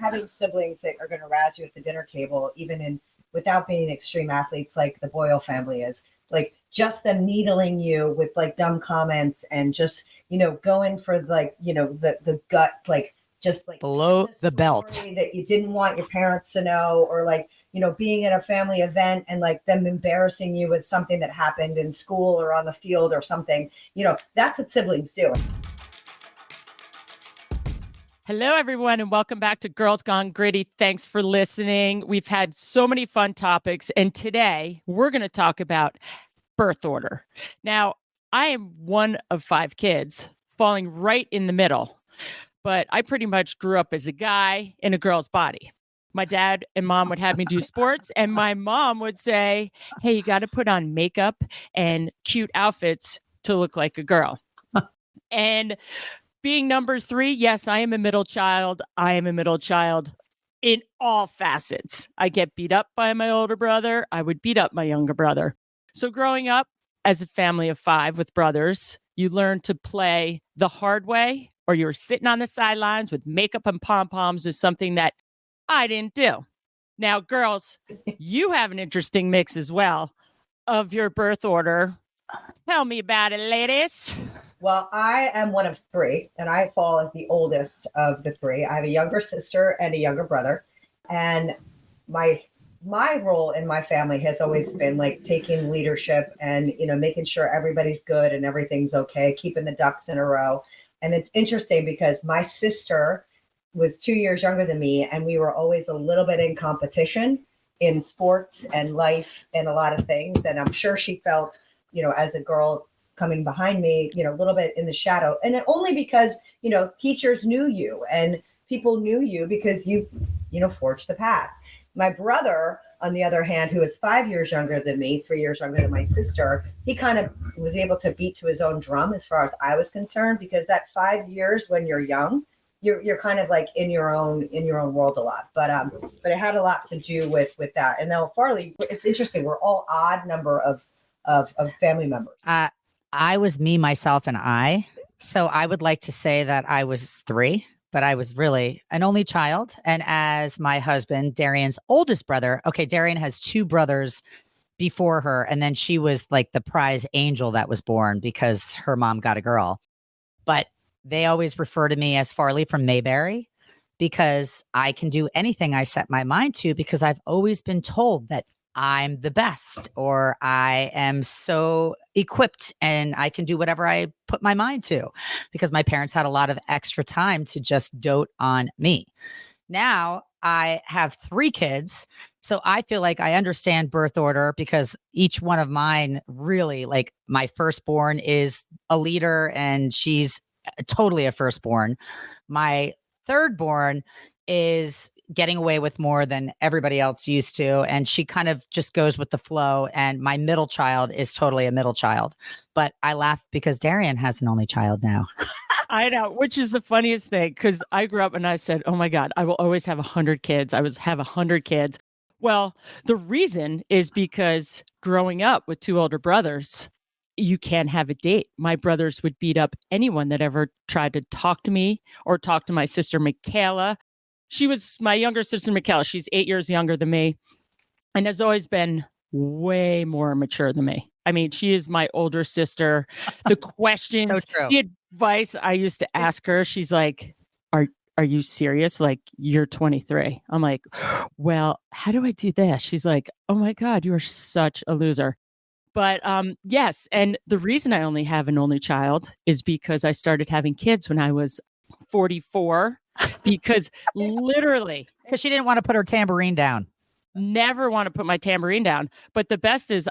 having siblings that are going to razz you at the dinner table, even without being extreme athletes like the Boyle family is, like just them needling you with like dumb comments and just, going for like, the gut, like just like below the belt that you didn't want your parents to know, or like, being at a family event and like them embarrassing you with something that happened in school or on the field or something, that's what siblings do. Hello, everyone, and welcome back to Girls Gone Gritty. Thanks for listening. We've had so many fun topics, and today we're going to talk about birth order. Now, I am one of 5 kids, falling right in the middle, but I pretty much grew up as a guy in a girl's body. My dad and mom would have me do sports, and my mom would say, hey, you got to put on makeup and cute outfits to look like a girl. And being number 3, yes, I am a middle child. I am a middle child in all facets. I get beat up by my older brother. I would beat up my younger brother. So growing up as a family of 5 with brothers, you learn to play the hard way, or you're sitting on the sidelines with makeup and pom-poms is something that I didn't do. Now, girls, you have an interesting mix as well of your birth order. Tell me about it, ladies. Well, I am one of 3, and I fall as the oldest of the 3. I have a younger sister and a younger brother. And my role in my family has always been like taking leadership and, making sure everybody's good and everything's okay, keeping the ducks in a row. And it's interesting because my sister was 2 years younger than me, and we were always a little bit in competition in sports and life and a lot of things. And I'm sure she felt, as a girl coming behind me, a little bit in the shadow. And only because, teachers knew you and people knew you because you forged the path. My brother, on the other hand, who is 5 years younger than me, 3 years younger than my sister, he kind of was able to beat to his own drum as far as I was concerned, because that 5 years when you're young, you're kind of like in your own world a lot. But it had a lot to do with that. And now Farley, it's interesting. We're all odd number of family members. I was me, myself, and I. So I would like to say that I was 3, but I was really an only child. And as my husband, Darian's oldest brother, okay, Darian has 2 brothers before her. And then she was like the prize angel that was born because her mom got a girl. But they always refer to me as Farley from Mayberry because I can do anything I set my mind to, because I've always been told that I'm the best, or I am so equipped and I can do whatever I put my mind to, because my parents had a lot of extra time to just dote on me. Now I have 3 kids, so I feel like I understand birth order, because each one of mine really, like my firstborn is a leader and she's totally a firstborn. My thirdborn is getting away with more than everybody else used to, and she kind of just goes with the flow. And my middle child is totally a middle child. But I laugh because Darian has an only child now. I know, which is the funniest thing, because I grew up and I said, oh my God, I will always have 100 kids. I would have 100 kids. Well, the reason is because growing up with 2 older brothers, you can't have a date. My brothers would beat up anyone that ever tried to talk to me or talk to my sister, Michaela. She was my younger sister, Michaela. She's 8 years younger than me and has always been way more mature than me. I mean, she is my older sister. The questions, the advice I used to ask her, she's like, are you serious? Like, you're 23. I'm like, well, how do I do this? She's like, oh my God, you are such a loser. But yes. And the reason I only have an only child is because I started having kids when I was 44. Because literally, because she didn't want to put her tambourine down. Never want to put my tambourine down. But the best is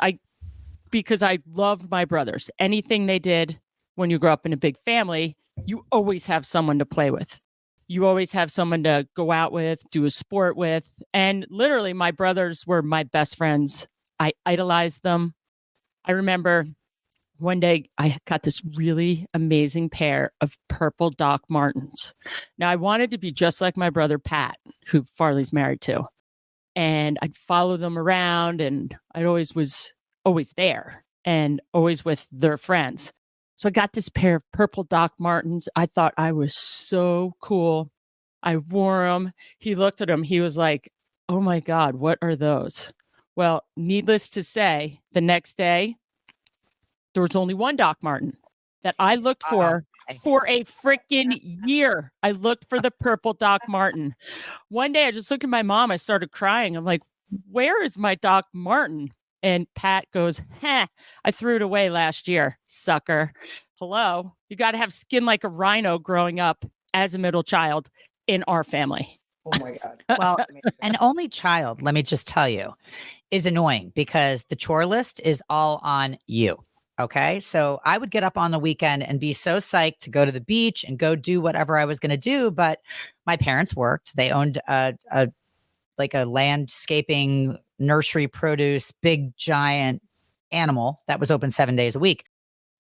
because I loved my brothers. Anything they did, when you grow up in a big family, you always have someone to play with. You always have someone to go out with, do a sport with. And literally, my brothers were my best friends. I idolized them. I remember one day I got this really amazing pair of purple Doc Martens. Now, I wanted to be just like my brother, Pat, who Farley's married to. And I'd follow them around, and I was always there and always with their friends. So I got this pair of purple Doc Martens. I thought I was so cool. I wore them. He looked at them. He was like, oh my God, what are those? Well, needless to say, the next day, there was only one Doc Martin that I looked for a freaking year. I looked for the purple Doc Martin. One day I just looked at my mom. I started crying. I'm like, where is my Doc Martin? And Pat goes, I threw it away last year, sucker. Hello. You got to have skin like a rhino growing up as a middle child in our family. Oh my God. Well, an only child, let me just tell you, is annoying because the chore list is all on you. Okay. So I would get up on the weekend and be so psyched to go to the beach and go do whatever I was going to do. But my parents worked. They owned a landscaping nursery produce, big giant animal that was open 7 days a week.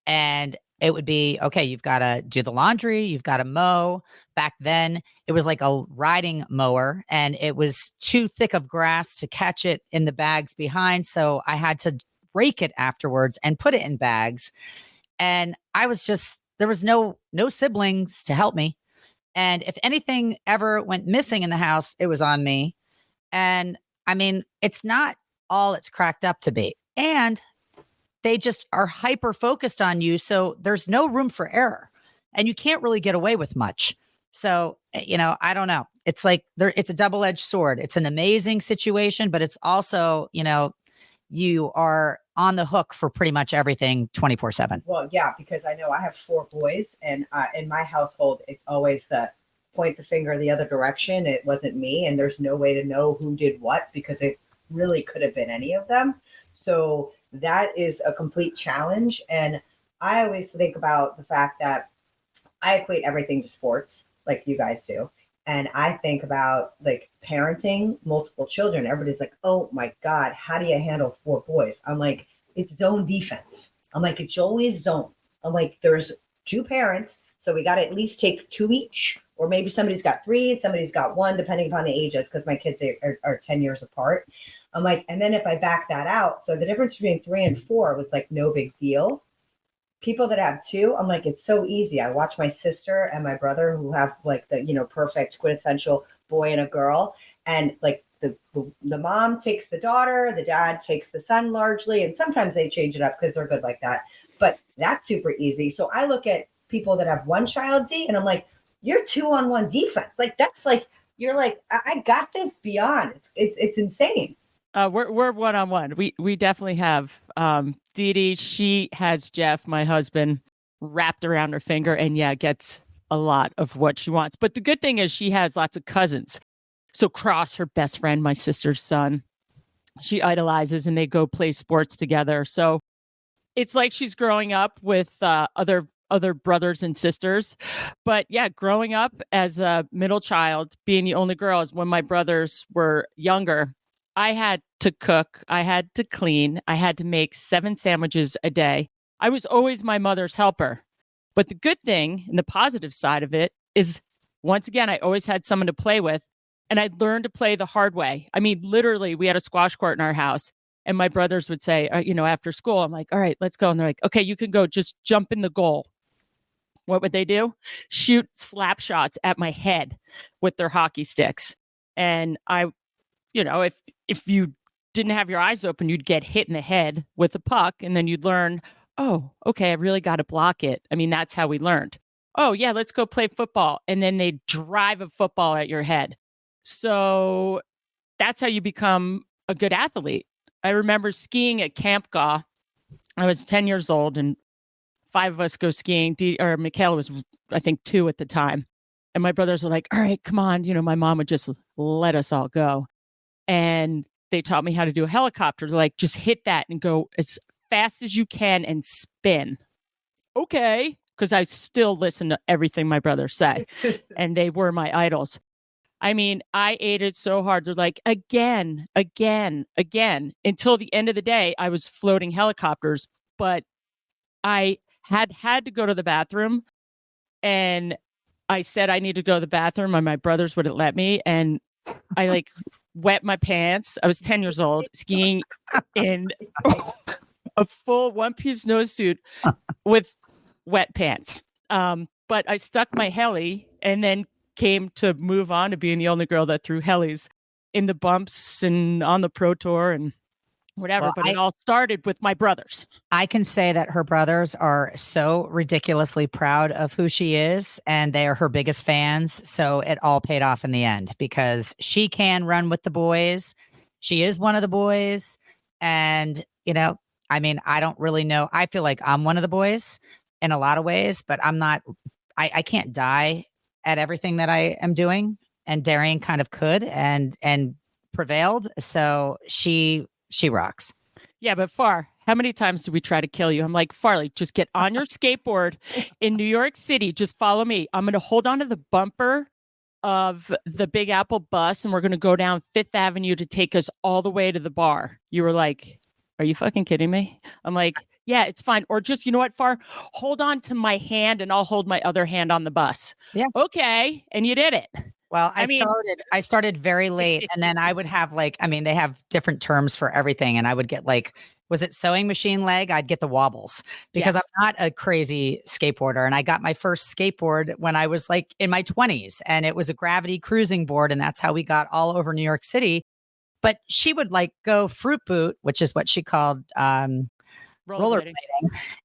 And it would be, okay, you've got to do the laundry, you've got to mow. Back then, it was like a riding mower and it was too thick of grass to catch it in the bags behind. So I had to rake it afterwards and put it in bags. And I was just, there was no siblings to help me. And if anything ever went missing in the house, it was on me. And I mean, it's not all it's cracked up to be. And they just are hyper focused on you. So there's no room for error and you can't really get away with much. So, I don't know. It's like it's a double-edged sword. It's an amazing situation, but it's also, you are on the hook for pretty much everything 24/7. Well, yeah, because I know I have 4 boys and in my household, it's always the point the finger the other direction. It wasn't me. And there's no way to know who did what because it really could have been any of them. So that is a complete challenge. And I always think about the fact that I equate everything to sports like you guys do. And I think about like parenting multiple children. Everybody's like, oh my God, how do you handle 4 boys? I'm like, it's zone defense. I'm like, it's always zone. I'm like, there's 2 parents. So we got to at least take 2 each. Or maybe somebody's got 3 and somebody's got 1, depending upon the ages, because my kids are 10 years apart. I'm like, and then if I back that out, so the difference between 3 and 4 was like no big deal. People that have 2, I'm like, it's so easy. I watch my sister and my brother who have like the, perfect quintessential boy and a girl. And like the mom takes the daughter, the dad takes the son largely. And sometimes they change it up because they're good like that. But that's super easy. So I look at people that have 1 child D and I'm like, you're 2-on-1 defense. Like, that's like, you're like, I got this beyond. It's insane. We're one-on-one. We definitely have Dee Dee. She has Jeff, my husband, wrapped around her finger and gets a lot of what she wants. But the good thing is she has lots of cousins. So Cross, her best friend, my sister's son, she idolizes and they go play sports together. So it's like she's growing up with other brothers and sisters. But growing up as a middle child, being the only girl, is when my brothers were younger, I had to cook, I had to clean, I had to make 7 sandwiches a day. I was always my mother's helper. But the good thing and the positive side of it is, once again, I always had someone to play with and I learned to play the hard way. I mean, literally, we had a squash court in our house and my brothers would say, after school, I'm like, all right, let's go. And they're like, okay, you can go, just jump in the goal. What would they do? Shoot slap shots at my head with their hockey sticks. And if you didn't have your eyes open, you'd get hit in the head with a puck and then you'd learn, oh, okay, I really got to block it. I mean, that's how we learned. Oh yeah, let's go play football. And then they drive a football at your head. So that's how you become a good athlete. I remember skiing at Camp Gaw. I was 10 years old and 5 of us go skiing. Michaela was, I think, 2 at the time. And my brothers were like, all right, come on. My mom would just let us all go. And they taught me how to do a helicopter. They're like, just hit that and go as fast as you can and spin. Okay. Because I still listen to everything my brothers say. And they were my idols. I mean, I ate it so hard. They're like, again, until the end of the day, I was floating helicopters. But I had to go to the bathroom. And I said I need to go to the bathroom and my brothers wouldn't let me. And I wet my pants. I was 10 years old skiing in a full 1-piece snowsuit with wet pants. But I stuck my heli and then came to move on to being the only girl that threw helis in the bumps and on the Pro Tour and whatever. Well, But it all started with my brothers. I can say that her brothers are so ridiculously proud of who she is, and they are her biggest fans. So it all paid off in the end because she can run with the boys. She is one of the boys. And, I mean, I don't really know. I feel like I'm one of the boys in a lot of ways, but I'm not, I can't die at everything that I am doing. And Darian kind of could and prevailed. So she rocks. Yeah, but how many times do we try to kill you? I'm like, Farley, just get on your skateboard in New York City. Just follow me. I'm going to hold on to the bumper of the Big Apple bus and we're going to go down Fifth Avenue to take us all the way to the bar. You were like, are you fucking kidding me? I'm like, yeah, it's fine. Or just, you know what, Far? Hold on to my hand and I'll hold my other hand on the bus. Yeah. Okay. And you did it. Well, I started very late and then I would have they have different terms for everything. And I would get was it sewing machine leg? I'd get the wobbles because Yes. I'm not a crazy skateboarder. And I got my first skateboard when I was in my 20s and it was a gravity cruising board. And that's how we got all over New York City. But she would go fruit boot, which is what she called rollerblading.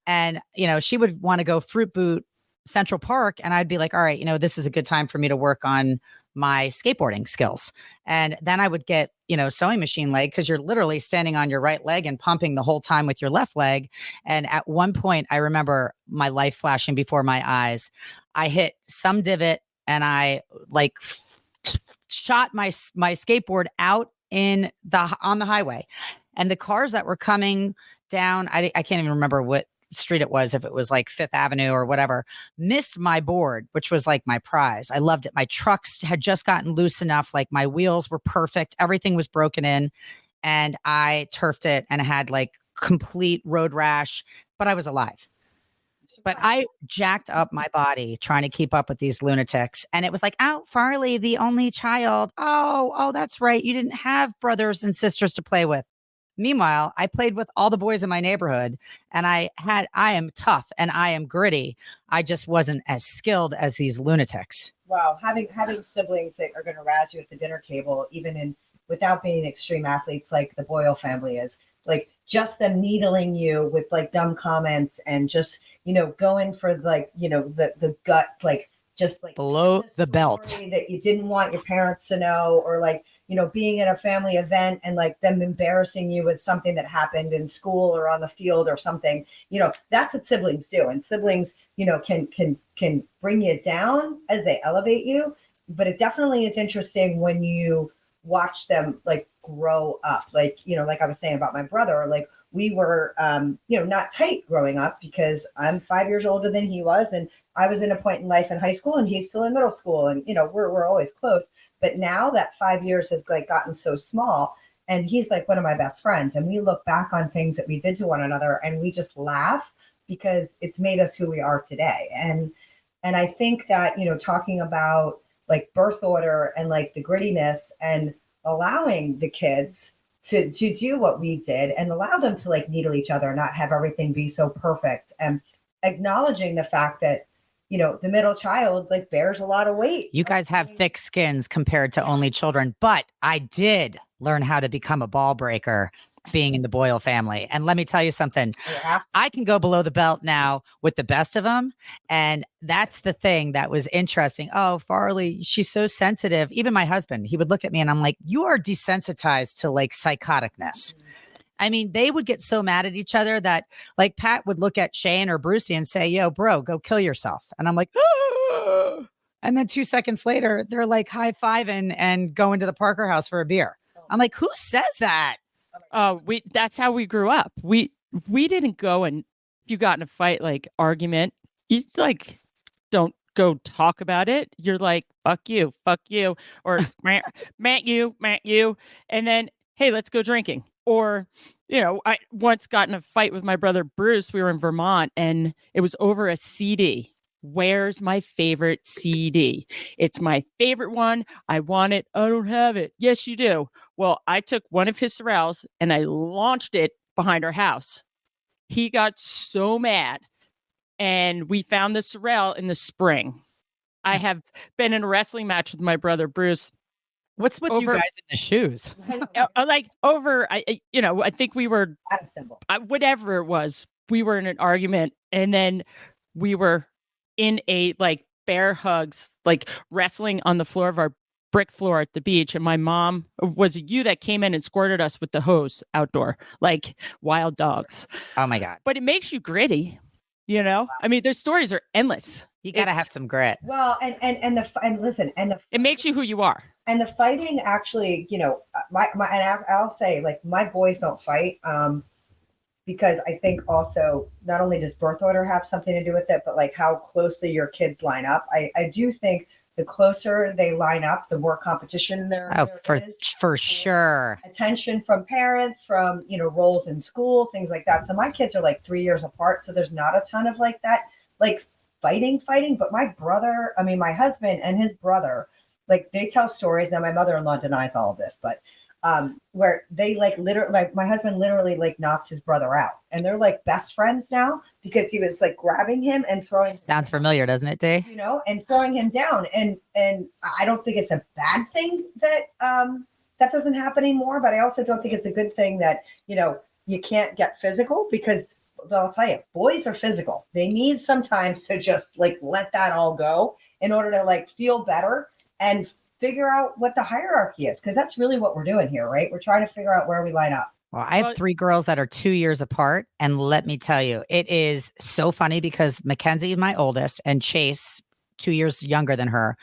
And, she would want to go fruit boot Central Park. And I'd be like, all right, this is a good time for me to work on my skateboarding skills. And then I would get, sewing machine leg because you're literally standing on your right leg and pumping the whole time with your left leg. And at one point, I remember my life flashing before my eyes. I hit some divot and I shot my skateboard out on the highway. And the cars that were coming down, I can't even remember what street it was, if it was Fifth Avenue or whatever, missed my board, which was my prize. I loved it. My trucks had just gotten loose enough. My wheels were perfect. Everything was broken in and I turfed it and had complete road rash, but I was alive. But I jacked up my body trying to keep up with these lunatics. And it was oh, Farley, the only child. Oh, that's right. You didn't have brothers and sisters to play with. Meanwhile, I played with all the boys in my neighborhood and I am tough and I am gritty. I just wasn't as skilled as these lunatics. Wow. Having siblings that are going to razz you at the dinner table, even without being extreme athletes like the Boyle family is, just them needling you with dumb comments and just, going for the gut, just below the belt that you didn't want your parents to know, or being at a family event and them embarrassing you with something that happened in school or on the field or something, that's what siblings do. And siblings, can bring you down as they elevate you. But it definitely is interesting when you watch them grow up. Like I was saying about my brother, we were, not tight growing up because I'm 5 years older than he was. And I was in a point in life in high school and he's still in middle school. And, we're always close. But now that 5 years has gotten so small and he's one of my best friends. And we look back on things that we did to one another and we just laugh because it's made us who we are today. And I think that, talking about birth order and the grittiness and allowing the kids to do what we did and allow them to needle each other, not have everything be so perfect, and acknowledging the fact that, the middle child bears a lot of weight. You guys have thick skins compared to only children, but I did learn how to become a ball breaker being in the Boyle family. And let me tell you something, I can go below the belt now with the best of them. And that's the thing that was interesting. Oh, Farley, she's so sensitive. Even my husband, he would look at me and I'm like, you are desensitized to psychoticness. I mean, they would get so mad at each other that Pat would look at Shane or Brucey and say, yo, bro, go kill yourself. And I'm like, ah! And then 2 seconds later, they're high-fiving and going to the Parker house for a beer. I'm like, who says that? That's how we grew up. We didn't go, and if you got in a fight, argument, you don't go talk about it. You're fuck you, or Matt you. And then, hey, let's go drinking. Or, I once got in a fight with my brother Bruce. We were in Vermont and it was over a CD. Where's my favorite CD? It's my favorite one. I want it. I don't have it. Yes, you do. Well, I took one of his Sorels and I launched it behind our house. He got so mad. And we found the Sorel in the spring. I have been in a wrestling match with my brother Bruce. What's with you guys in the shoes? Like over, I think we were Out of symbol. whatever it was. We were in an argument, and then we were in a like bear hugs, like wrestling on the floor of our brick floor at the beach. And my mom was you that came in and squirted us with the hose outdoor, like wild dogs. Oh my God. But it makes you gritty, I mean, their stories are endless. You got to have some grit. Well, and listen, it makes you who you are. And the fighting actually, I'll say, like, my boys don't fight, because I think also not only does birth order have something to do with it, but like how closely your kids line up. I do think the closer they line up, the more competition there is. For sure. Attention from parents, from, roles in school, things like that. So my kids are like 3 years apart. So there's not a ton of like that, like fighting. But my husband and his brother, like they tell stories. Now my mother-in-law denies all of this, but where they like literally, like my husband literally like knocked his brother out, and they're like best friends now because he was like grabbing him and throwing. Sounds familiar, doesn't it, Dave? And throwing him down, and I don't think it's a bad thing that that doesn't happen anymore, but I also don't think it's a good thing that you can't get physical, because I'll tell you, boys are physical. They need sometimes to just like let that all go in order to like feel better and figure out what the hierarchy is, because that's really what we're doing here, right? We're trying to figure out where we line up. Well, I have 3 girls that are 2 years apart. And let me tell you, it is so funny because Mackenzie, my oldest, and Chase, 2 years younger than her,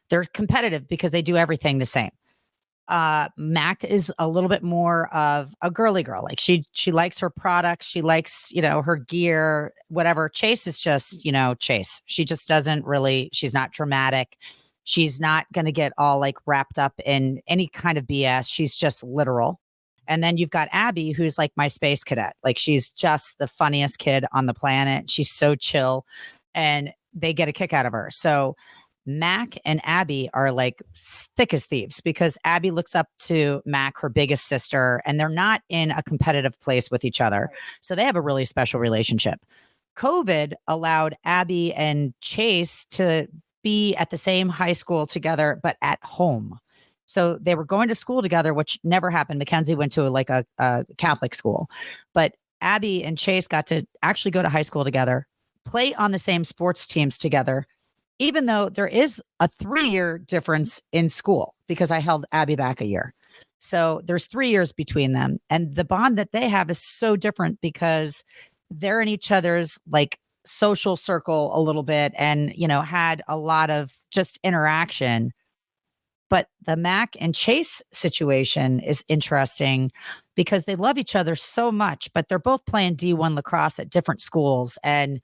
they're competitive because they do everything the same. Mac is a little bit more of a girly girl. Like she likes her products. She likes, her gear, whatever. Chase is just, Chase. She just doesn't really, she's not dramatic. She's not going to get all like wrapped up in any kind of BS. She's just literal. And then you've got Abby, who's like my space cadet. Like she's just the funniest kid on the planet. She's so chill and they get a kick out of her. So Mac and Abby are like thick as thieves because Abby looks up to Mac, her biggest sister, and they're not in a competitive place with each other. So they have a really special relationship. COVID allowed Abby and Chase to be at the same high school together, but at home. So they were going to school together, which never happened. Mackenzie went to a Catholic school, but Abby and Chase got to actually go to high school together, play on the same sports teams together, even though there is a 3-year difference in school because I held Abby back a year. So there's 3 years between them. And the bond that they have is so different because they're in each other's like social circle a little bit and, had a lot of just interaction. But the Mac and Chase situation is interesting because they love each other so much, but they're both playing D1 lacrosse at different schools. And,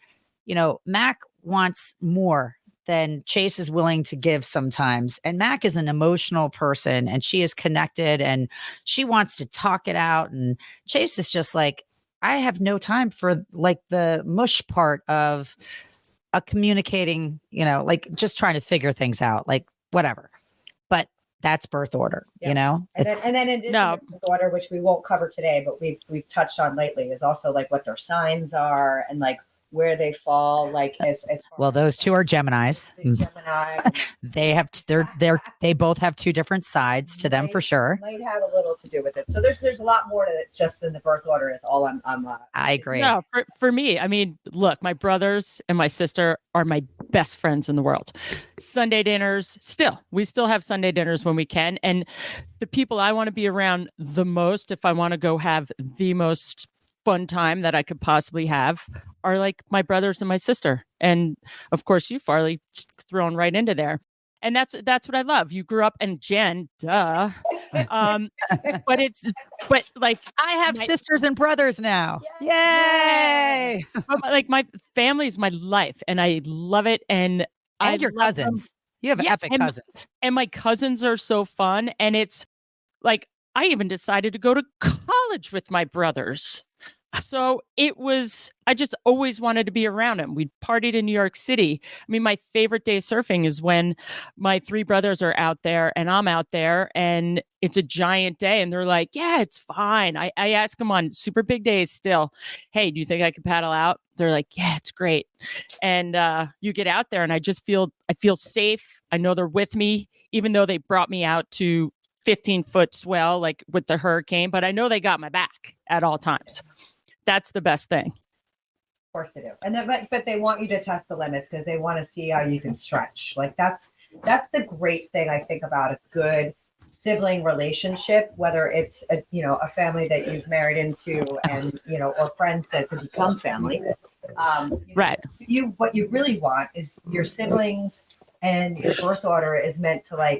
Mac wants more than Chase is willing to give sometimes. And Mac is an emotional person and she is connected and she wants to talk it out. And Chase is just like, I have no time for like the mush part of a communicating, like just trying to figure things out, like whatever. But that's birth order, And then in addition to birth order, which we won't cover today, but we've touched on lately, is also like what their signs are and like where they fall, like as well, those two are Geminis. Gemini. They both have 2 different sides to them for sure. Might have a little to do with it. So there's a lot more to it just than the birth order is all I'm I agree. No, for me, I mean, look, my brothers and my sister are my best friends in the world. Sunday dinners, we still have Sunday dinners when we can. And the people I want to be around the most, if I want to go have the most fun time that I could possibly have, are like my brothers and my sister. And of course you, Farley, thrown right into there. And that's what I love. You grew up in Jen, duh. But like I have sisters and brothers now. Yay! But like my family is my life and I love it. And your cousins. You have epic cousins. And my cousins are so fun. And it's like, I even decided to go to college with my brothers. So I just always wanted to be around him. We partied in New York City. I mean, my favorite day of surfing is when my three brothers are out there and I'm out there and it's a giant day. And they're like, yeah, it's fine. I ask them on super big days still, hey, do you think I could paddle out? They're like, yeah, it's great. And you get out there and I feel safe. I know they're with me, even though they brought me out to 15-foot swell, like with the hurricane, but I know they got my back at all times. That's the best thing. Of course they do. And then, but they want you to test the limits because they want to see how you can stretch. Like that's the great thing I think about a good sibling relationship, whether it's a family that you've married into and or friends that could become family. Right. What you really want is your siblings and your birth order is meant to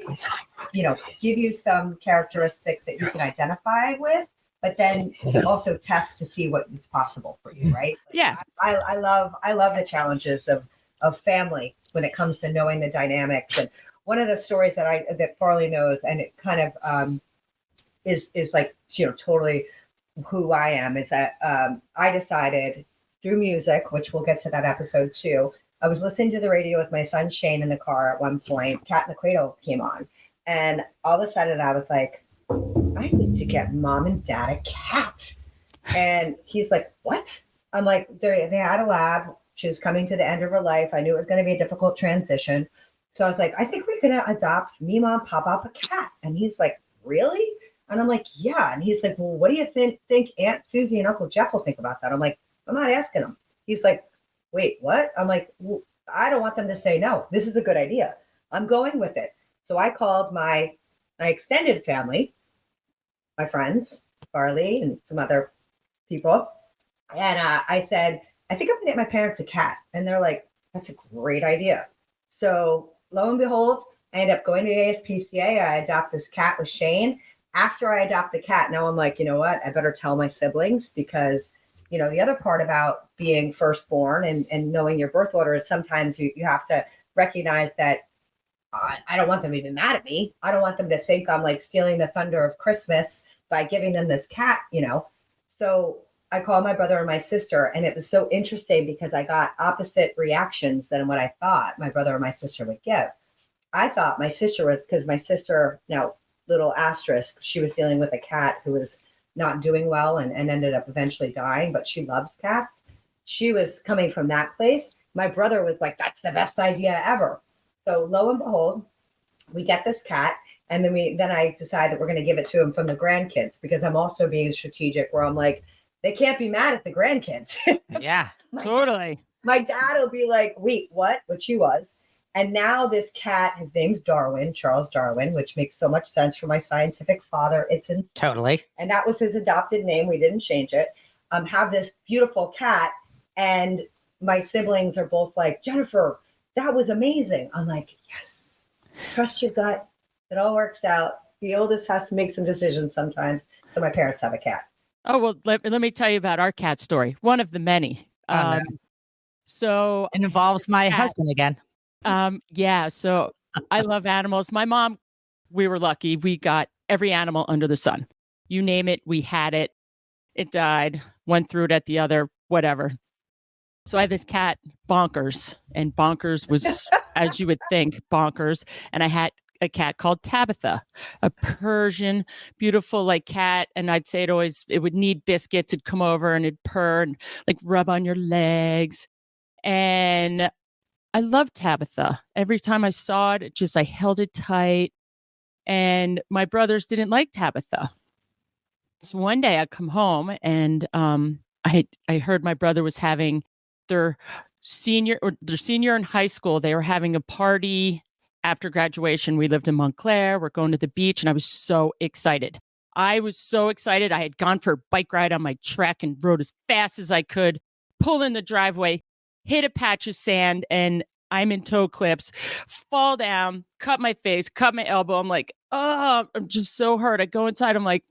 give you some characteristics that you can identify with, but then also test to see what is possible for you, right? Yeah. I love the challenges of family when it comes to knowing the dynamics. And one of the stories that Farley knows, and it kind of is like totally who I am, is that I decided through music, which we'll get to that episode too. I was listening to the radio with my son Shane in the car at one point. Cat in the Cradle came on, and all of a sudden I was like, I need to get mom and dad a cat. And he's like, what? I'm like, they had a lab. She was coming to the end of her life. I knew it was going to be a difficult transition. So I was like, I think we're going to adopt me, mom, pop up a cat. And he's like, really? And I'm like, yeah. And he's like, well, what do you think Aunt Susie and Uncle Jeff will think about that? I'm like, I'm not asking them. He's like, wait, what? I'm like, well, I don't want them to say no. This is a good idea. I'm going with it. So I called my extended family, my friends, Farley and some other people. And I said, I think I'm going to get my parents a cat. And they're like, that's a great idea. So lo and behold, I ended up going to the ASPCA. I adopt this cat with Shane. After I adopt the cat, now I'm like, you know what? I better tell my siblings because, the other part about being firstborn and knowing your birth order is sometimes you have to recognize that I don't want them to be mad at me. I don't want them to think I'm like stealing the thunder of Christmas by giving them this cat, So I called my brother and my sister, and it was so interesting because I got opposite reactions than what I thought my brother or my sister would give. I thought my sister was, because my sister, now little asterisk, she was dealing with a cat who was not doing well and ended up eventually dying, but she loves cats. She was coming from that place. My brother was like, that's the best idea ever. So lo and behold, we get this cat. And then I decide that we're going to give it to him from the grandkids because I'm also being strategic where I'm like, they can't be mad at the grandkids. Yeah, totally. My dad will be like, wait, what? Which he was. And now this cat, his name's Darwin, Charles Darwin, which makes so much sense for my scientific father. It's in totally. And that was his adopted name. We didn't change it. Have this beautiful cat. And my siblings are both like, Jennifer, that was amazing. I'm like, yes, trust your gut. It all works out. The oldest has to make some decisions sometimes. So my parents have a cat. Oh, well, let me tell you about our cat story. One of the many. No. So it involves my husband again. Yeah. So I love animals. My mom, we were lucky. We got every animal under the sun. You name it, we had it. It died, went through it at the other, whatever. So I have this cat, Bonkers, and Bonkers was, as you would think, Bonkers. And I had a cat called Tabitha, a Persian, beautiful like cat. And I'd say it would need biscuits. It'd come over and it'd purr and like rub on your legs. And I loved Tabitha. Every time I saw it, I held it tight. And my brothers didn't like Tabitha. So one day I come home and I heard my brother was having their senior in high school. They were having a party after graduation. We lived in Montclair. We're going to the beach, and I was so excited. I had gone for a bike ride on my Trek and rode as fast as I could, pull in the driveway, hit a patch of sand, and I'm in toe clips, fall down, cut my face, cut my elbow. I'm like, oh, I'm just so hurt. I go inside. I'm like,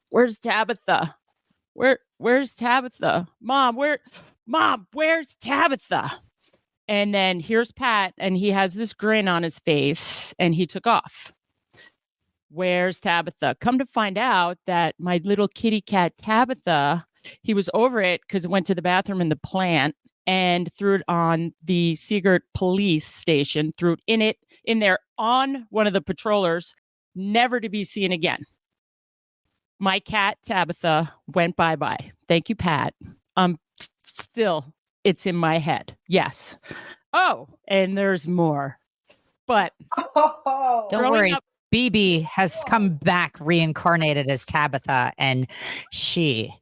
where's Tabitha? Where's Tabitha? Mom, where's Tabitha? And then here's Pat, and he has this grin on his face, and he took off. Where's Tabitha? Come to find out that my little kitty cat Tabitha He was over it because it went to the bathroom in the plant and threw it on the Seagirt police station, threw it in there on one of the patrollers, never to be seen again. My cat Tabitha went bye-bye. Thank you, Pat. Still, it's in my head. Yes. Oh, and there's more. But Oh, Don't worry. BB has come back reincarnated as Tabitha, and she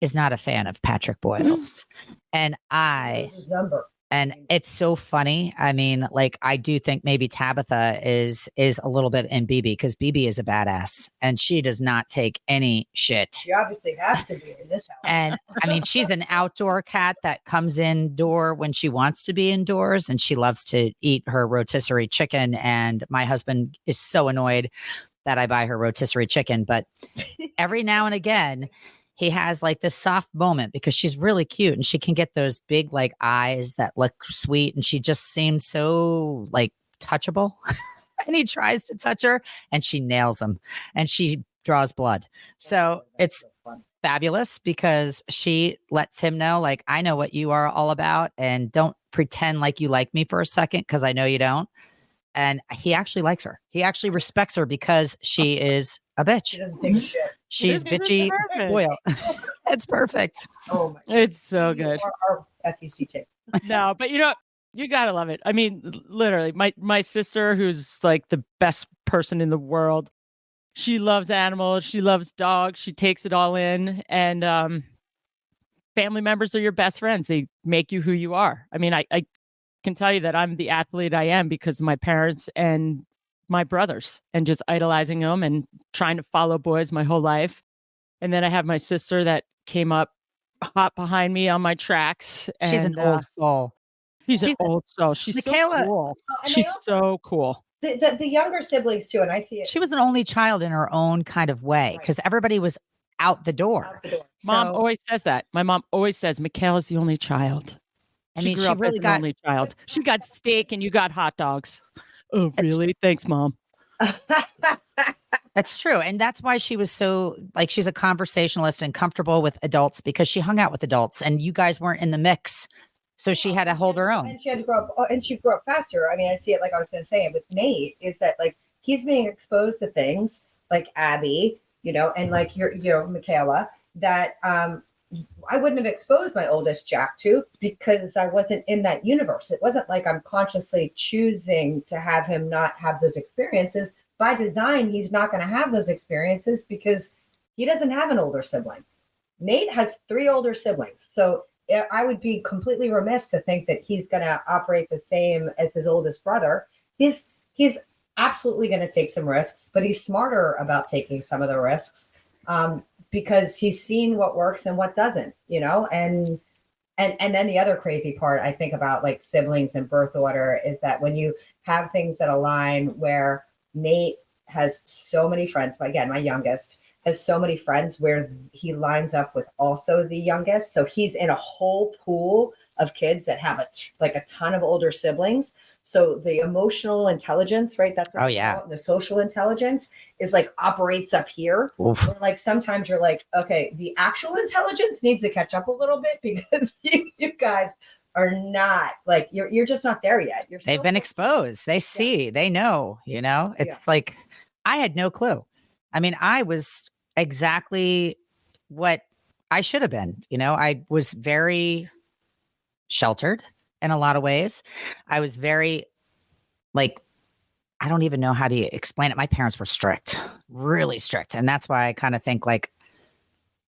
is not a fan of Patrick Boyle's. And his number. and it's so funny. I mean, like, I do think maybe Tabitha is a little bit in BB, because BB is a badass and she does not take any shit. She obviously has to be in this house. And I mean, she's an outdoor cat that comes indoor when she wants to be indoors, and she loves to eat her rotisserie chicken. And my husband is so annoyed that I buy her rotisserie chicken. But every now and again, he has like this soft moment because she's really cute and she can get those big like eyes that look sweet. And she just seems so like touchable. And he tries to touch her and she nails him and she draws blood. So it's fabulous because she lets him know, like, I know what you are all about, and don't pretend like you like me for a second, because I know you don't. And he actually likes her. He actually respects her because she is a bitch. She doesn't take a shit. She's This is bitchy. perfect. Boyle. It's perfect. Oh my God. It's so good. Our FEC tape. No, but you know, you gotta love it. I mean, literally, my sister, who's like the best person in the world, she loves animals, she loves dogs, she takes it all in, and family members are your best friends. They make you who you are. I mean, I can tell you that I'm the athlete I am because of my parents and my brothers, and just idolizing them and trying to follow boys my whole life. And then I have my sister that came up hot behind me on my tracks. She's an old soul. She's an old soul. She's Michaela- so cool. And She's they also- so cool. The younger siblings too, and I see it She was an only child in her own kind of way, because everybody was out the door. out the door. Mom So- always says that. My mom always says Michaela's the only child. I mean, grew she up really as an got- only child. She got steak and you got hot dogs. Oh, That's- really? Thanks, Mom. That's true. And that's why she was so, like, she's a conversationalist and comfortable with adults, because she hung out with adults and you guys weren't in the mix. So she had to hold her own. And she had to grow up, and she grew up faster. I mean, I see it, like I was going to say with Nate, is that like he's being exposed to things like Abby, you know, and like your Michaela, that I wouldn't have exposed my oldest Jack to, because I wasn't in that universe. It wasn't like I'm consciously choosing to have him not have those experiences. By design, he's not going to have those experiences because he doesn't have an older sibling. Nate has 3 older siblings. So I would be completely remiss to think that he's going to operate the same as his oldest brother. He's absolutely going to take some risks, but he's smarter about taking some of the risks because he's seen what works and what doesn't, you know? And then the other crazy part I think about like siblings and birth order is that when you have things that align, where Nate has so many friends, but again, my youngest has so many friends where he lines up with also the youngest. So he's in a whole pool of kids that have a ton of older siblings. So the emotional intelligence, right? That's what Oh, we yeah. call it. The social intelligence is like operates up here. Oof. Where, like sometimes you're like, okay, the actual intelligence needs to catch up a little bit because you guys are not like you're just not there yet. They've been exposed. They see, they know, you know, it's Yeah. like, I had no clue. I mean, I was exactly what I should have been. You know, I was very sheltered in a lot of ways. I was very, like, I don't even know how to explain it. My parents were strict, really strict. And that's why I kind of think like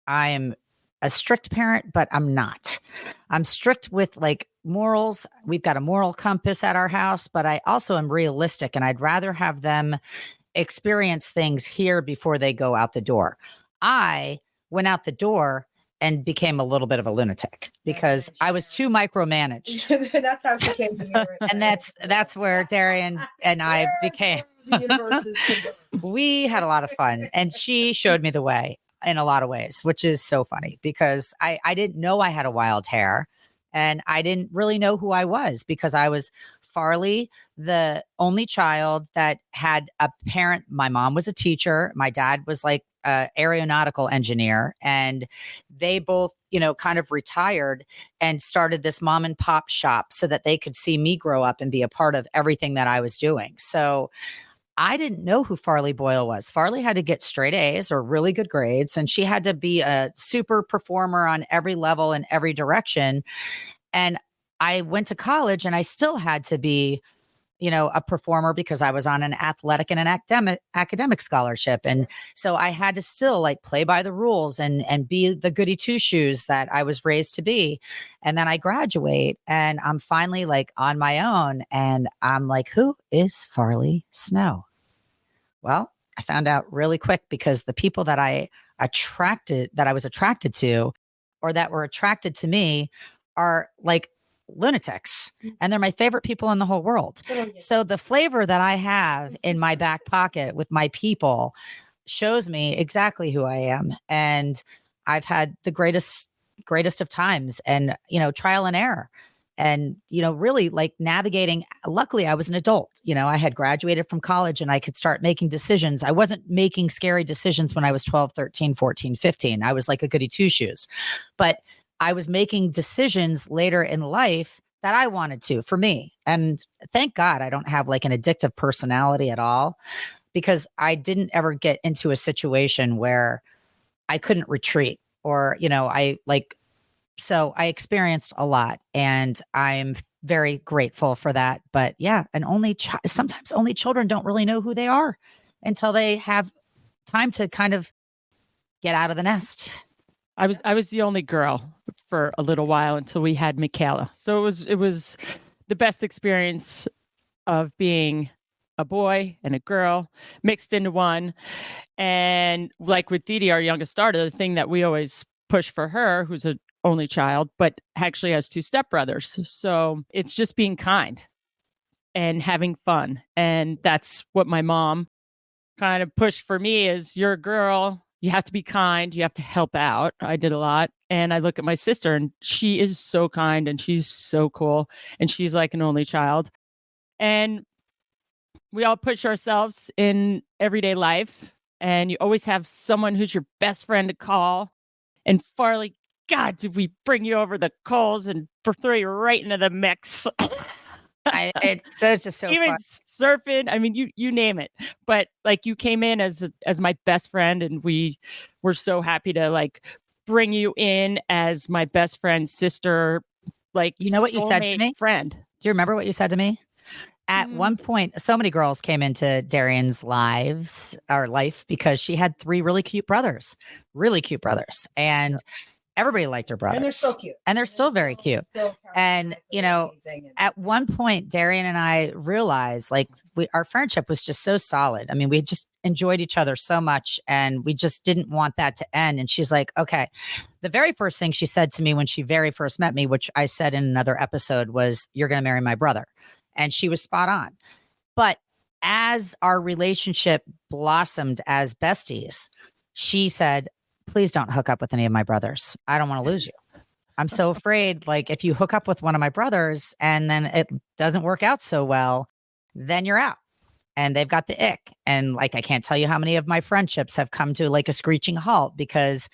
I am a strict parent, but I'm not. I'm strict with like morals. We've got a moral compass at our house, but I also am realistic, and I'd rather have them experience things here before they go out the door. I went out the door and became a little bit of a lunatic because I was too micromanaged. That's how she came to me. And that's where Darian and I became. The universe is concerned. We had a lot of fun, and she showed me the way in a lot of ways, which is so funny because I didn't know I had a wild hair, and I didn't really know who I was because I was Farley, the only child that had a parent. My mom was a teacher. My dad was like aeronautical engineer, and they both, kind of retired and started this mom and pop shop so that they could see me grow up and be a part of everything that I was doing. So I didn't know who Farley Boyle was. Farley had to get straight A's or really good grades, and she had to be a super performer on every level in every direction. And I went to college and I still had to be, a performer because I was on an athletic and an academic scholarship. And so I had to still like play by the rules and be the goody two shoes that I was raised to be. And then I graduate and I'm finally like on my own. And I'm like, who is Farley Snow? Well, I found out really quick because the people that I was attracted to, or that were attracted to me, are like lunatics, and they're my favorite people in the whole world. So the flavor that I have in my back pocket with my people shows me exactly who I am. And I've had the greatest of times, and, trial and error, and, really like navigating. Luckily, I was an adult. I had graduated from college and I could start making decisions. I wasn't making scary decisions when I was 12, 13, 14, 15. I was like a goody two shoes, but I was making decisions later in life that I wanted to for me. And thank God I don't have like an addictive personality at all, because I didn't ever get into a situation where I couldn't retreat, or, so I experienced a lot, and I'm very grateful for that. But yeah, sometimes only children don't really know who they are until they have time to kind of get out of the nest. I was the only girl for a little while until we had Michaela. So it was the best experience of being a boy and a girl mixed into one. And like with Dee Dee, our youngest daughter, the thing that we always push for her, who's an only child, but actually has two stepbrothers. So it's just being kind and having fun. And that's what my mom kind of pushed for me is, you're a girl. You have to be kind. You have to help out. I did a lot. And I look at my sister and she is so kind and she's so cool. And she's like an only child. And we all push ourselves in everyday life. And you always have someone who's your best friend to call. And Farley, God, did we bring you over the coals and throw you right into the mix? It's just so even fun. Surfing. I mean, you name it. But like, you came in as my best friend, and we were so happy to like bring you in as my best friend's sister. Like, you know what you said to me? Friend. Do you remember what you said to me? At one point, so many girls came into Darian's life because she had 3 really cute brothers, and everybody liked her brothers. And they're so cute. And they're still very cute. And, at one point, Darian and I realized like our friendship was just so solid. I mean, we just enjoyed each other so much, and we just didn't want that to end. And she's like, okay. The very first thing she said to me when she very first met me, which I said in another episode, was, "You're going to marry my brother." And she was spot on. But as our relationship blossomed as besties, she said, "Please don't hook up with any of my brothers. I don't want to lose you. I'm so afraid, like, if you hook up with one of my brothers and then it doesn't work out so well, then you're out." And they've got the ick. And like, I can't tell you how many of my friendships have come to like a screeching halt because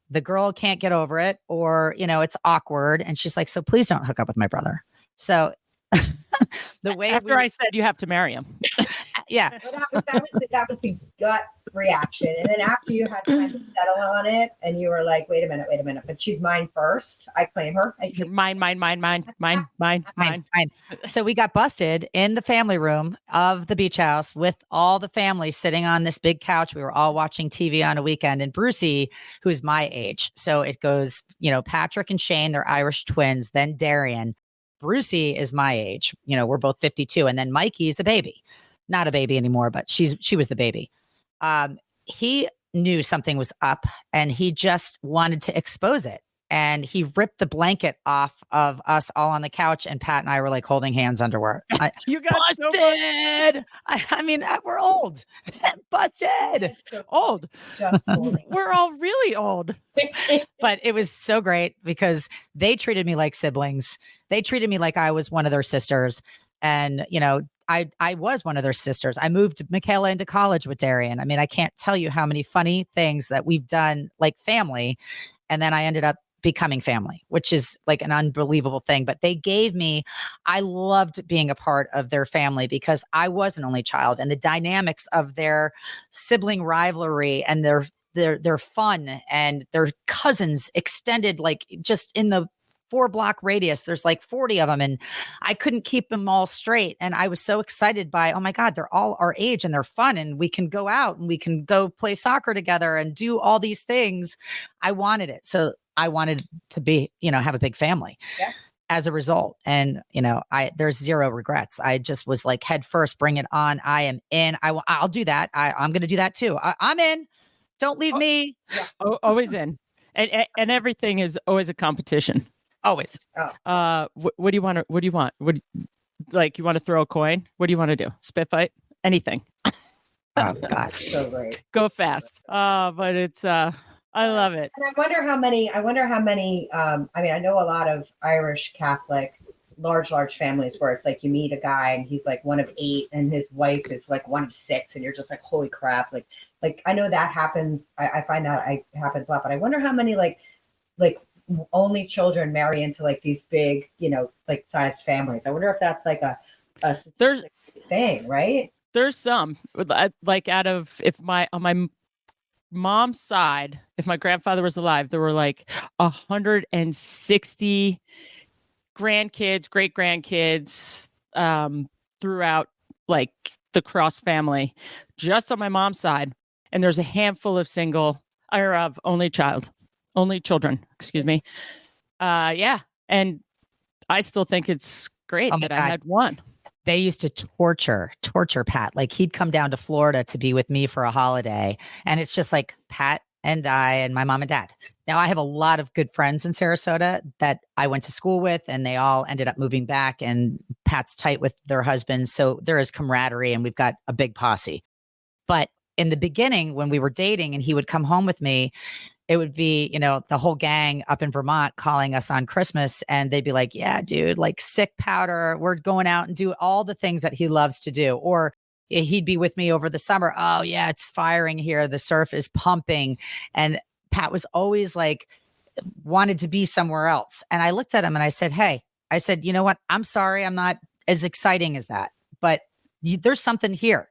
the girl can't get over it, or, it's awkward. And she's like, "So please don't hook up with my brother." So the way after I said you have to marry him. Yeah. Well, that was the gut reaction. And then after you had time to settle on it and you were like, wait a minute, but she's mine first. I claim her. Mine. So we got busted in the family room of the beach house with all the family sitting on this big couch. We were all watching TV on a weekend, and Brucey, who's my age. So it goes, Patrick and Shane, they're Irish twins, then Darian. Brucey is my age. We're both 52. And then Mikey's a baby. Not a baby anymore, but she was the baby. He knew something was up, and he just wanted to expose it. And he ripped the blanket off of us all on the couch, and Pat and I were like holding hands underwear. You got busted. I mean, we're old. Busted. Old. Just holding. We're all really old. But it was so great because they treated me like siblings. They treated me like I was one of their sisters. And, I was one of their sisters. I moved Michaela into college with Darian. I mean, I can't tell you how many funny things that we've done like family. And then I ended up becoming family, which is like an unbelievable thing. But they gave me, I loved being a part of their family because I was an only child, and the dynamics of their sibling rivalry and their fun and their cousins extended like just in the 4-block radius. There's like 40 of them, and I couldn't keep them all straight. And I was so excited by, oh my God, they're all our age and they're fun, and we can go out and we can go play soccer together and do all these things. I wanted it. So I wanted to be, have a big family. Yeah. As a result. And, there's zero regrets. I just was like, head first, bring it on. I am in. I'll do that. I'm going to do that too. I'm in. Don't leave me. Yeah. Always in. And everything is always a competition. Always. What do you want? What do you want? You want to throw a coin? What do you want to do? Spit fight? Anything. Oh God. So great. Go fast. But it's, I love it. And I wonder how many, I mean, I know a lot of Irish Catholic, large families where it's like you meet a guy and he's like one of 8 and his wife is like one of 6 and you're just like, holy crap. Like I know that happens. I find that happens a lot, but I wonder how many like only children marry into like these big, like sized families. I wonder if that's like a statistic thing, right? There's some like on my mom's side, if my grandfather was alive, there were like 160 grandkids, great grandkids, throughout like the Cross family, just on my mom's side. And there's a handful of only children, excuse me. Yeah. And I still think it's great that I had one. They used to torture Pat. Like he'd come down to Florida to be with me for a holiday. And it's just like Pat and I and my mom and dad. Now I have a lot of good friends in Sarasota that I went to school with, and they all ended up moving back, and Pat's tight with their husbands. So there is camaraderie and we've got a big posse. But in the beginning, when we were dating and he would come home with me, it would be, the whole gang up in Vermont calling us on Christmas, and they'd be like, yeah, dude, like sick powder. We're going out and do all the things that he loves to do. Or he'd be with me over the summer. Oh yeah, it's firing here. The surf is pumping. And Pat was always like, wanted to be somewhere else. And I looked at him and I said, hey, you know what? I'm sorry. I'm not as exciting as that, but there's something here.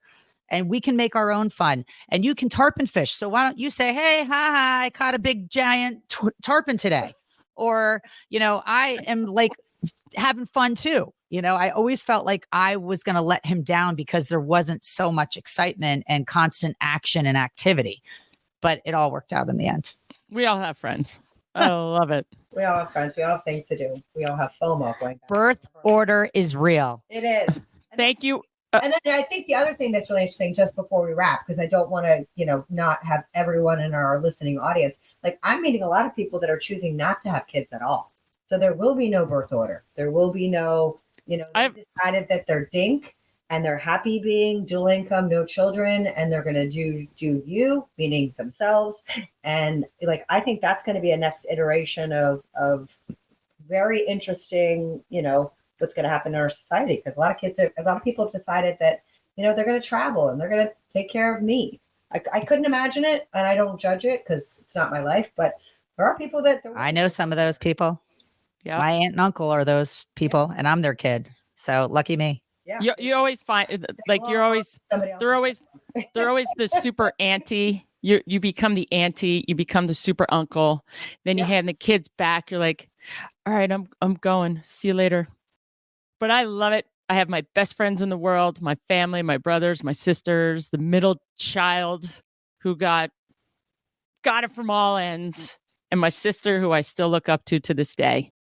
And we can make our own fun, and you can tarpon fish. So why don't you say, hey, I caught a big giant tarpon today. Or, I am like having fun too. I always felt like I was going to let him down because there wasn't so much excitement and constant action and activity, but it all worked out in the end. We all have friends. I love it. We all have friends. We all have things to do. We all have FOMO going back. Birth order is real. It is. Thank you. And then I think the other thing that's really interesting, just before we wrap, because I don't want to, not have everyone in our listening audience, like I'm meeting a lot of people that are choosing not to have kids at all. So there will be no birth order. There will be no, they've decided that they're dink and they're happy being dual income, no children, and they're going to do you, meaning themselves. And like, I think that's going to be a next iteration of very interesting, what's going to happen in our society, because a lot of people have decided that they're going to travel and they're going to take care of me. I couldn't imagine it, and I don't judge it because it's not my life, but there are people that I know some of those people. Yeah, my aunt and uncle are those people, and I'm their kid, so lucky me. Yeah, you always find like they're always the super auntie. You become the auntie, you become the super uncle, then you hand the kids back. You're like, all right, I'm going, see you later. But I love it. I have my best friends in the world, my family, my brothers, my sisters, the middle child who got it from all ends, and my sister who I still look up to this day.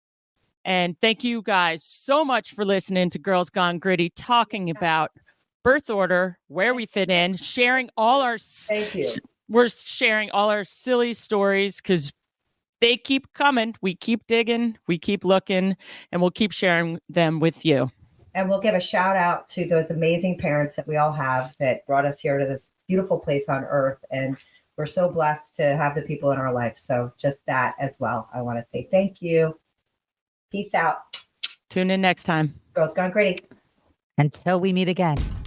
And thank you guys so much for listening to Girls Gone Gritty, talking about birth order, where we fit in, sharing all our we're sharing all our silly stories because they keep coming. We keep digging, we keep looking, and we'll keep sharing them with you. And we'll give a shout out to those amazing parents that we all have that brought us here to this beautiful place on earth. And we're so blessed to have the people in our life. So just that as well. I want to say thank you. Peace out. Tune in next time. Girls Gone Gritty. Until we meet again.